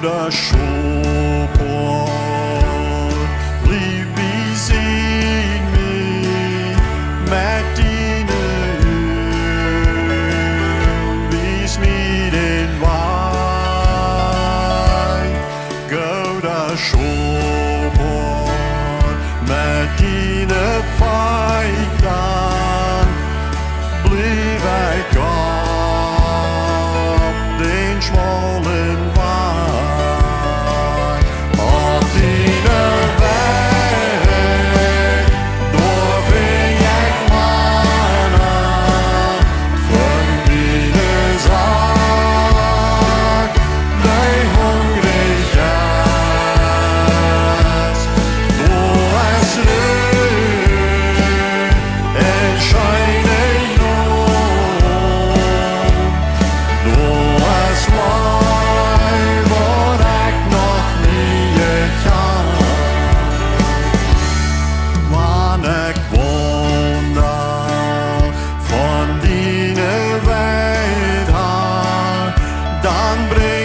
gouden schoolpoort. Blieb bezien mij met die wies mij den weg. Gouden schoolpoort met die feit dan blieb ik op den schmalen weg. Op die weg doorving ik mannen van die zaak, die hongrig is. Door es en scheine door es wat ik nog niet kan. Wanneer ik wonder van die wijd dan breekt